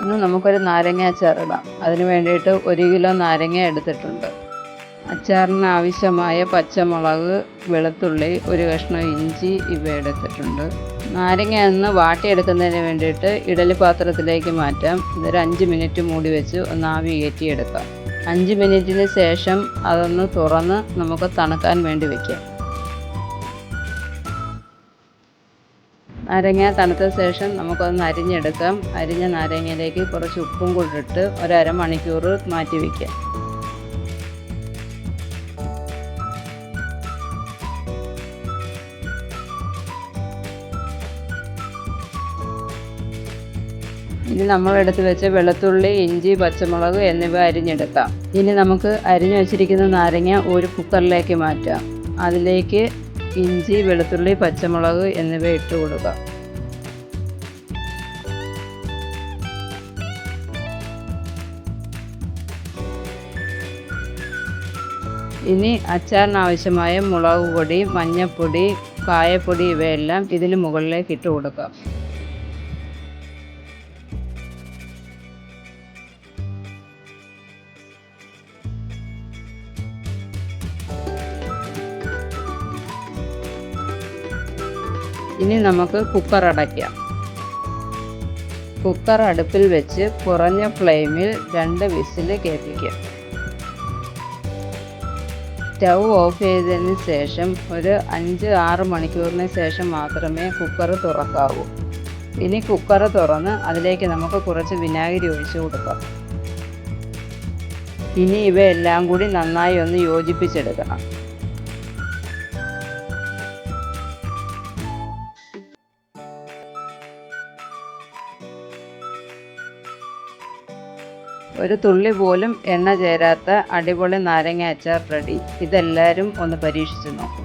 ഇന്ന് നമുക്കൊരു നാരങ്ങ അച്ചാറിടാം. അതിന് വേണ്ടിയിട്ട് 1 കിലോ നാരങ്ങ എടുത്തിട്ടുണ്ട്. അച്ചാറിന് ആവശ്യമായ പച്ചമുളക്, വെളുത്തുള്ളി, ഒരു കഷ്ണം ഇഞ്ചി ഇവ എടുത്തിട്ടുണ്ട്. നാരങ്ങ ഒന്ന് വാട്ടിയെടുക്കുന്നതിന് വേണ്ടിയിട്ട് ഇഡലി പാത്രത്തിലേക്ക് മാറ്റാം. ഇതൊരു 5 മിനിറ്റ് മൂടി വെച്ച് ഒന്ന് ആവി കയറ്റിയെടുക്കാം. 5 മിനിറ്റിന് ശേഷം അതൊന്ന് തുറന്ന് നമുക്ക് തണുക്കാൻ വേണ്ടി വയ്ക്കാം. നാരങ്ങ തണുത്ത ശേഷം നമുക്കൊന്ന് അരിഞ്ഞെടുക്കാം. അരിഞ്ഞ നാരങ്ങയിലേക്ക് കുറച്ച് ഉപ്പും കൂടി ഇട്ട് ഒരു അരമണിക്കൂർ മാറ്റി വയ്ക്കാം. ഇനി നമ്മൾ എടുത്ത് വെച്ച വെളുത്തുള്ളി, ഇഞ്ചി, പച്ചമുളക് എന്നിവ അരിഞ്ഞെടുക്കാം. ഇനി നമുക്ക് അരിഞ്ഞു വെച്ചിരിക്കുന്ന നാരങ്ങ ഒരു കുക്കറിലേക്ക് മാറ്റാം. അതിലേക്ക് ഇഞ്ചി, വെളുത്തുള്ളി, പച്ചമുളക് എന്നിവ ഇട്ട് കൊടുക്കാം. ഇനി അച്ചാറിനാവശ്യമായ മുളക് പൊടി, മഞ്ഞൾപ്പൊടി, കായപ്പൊടി ഇവയെല്ലാം ഇതിന് മുകളിലേക്ക് ഇട്ട് കൊടുക്കാം. ഇനി നമുക്ക് കുക്കർ അടയ്ക്കാം. കുക്കർ അടുപ്പിൽ വെച്ച് കുറഞ്ഞ ഫ്ലെയിമിൽ 2 വിസിൽ കേൾപ്പിക്കാം. സ്റ്റൗ ഓഫ് ചെയ്തതിന് ശേഷം ഒരു 5-6 മണിക്കൂറിന് ശേഷം മാത്രമേ കുക്കർ തുറക്കാവൂ. ഇനി കുക്കർ തുറന്ന് അതിലേക്ക് നമുക്ക് കുറച്ച് വിനാഗിരി ഒഴിച്ച് കൊടുക്കാം. ഇനി ഇവയെല്ലാം കൂടി നന്നായി ഒന്ന് യോജിപ്പിച്ചെടുക്കണം. ഒരു തുള്ളി പോലും എണ്ണ ചേരാത്ത അടിപൊളി നാരങ്ങ അച്ചാർ റെഡി. ഇതെല്ലാവരും ഒന്ന് പരീക്ഷിച്ച് നോക്കൂ.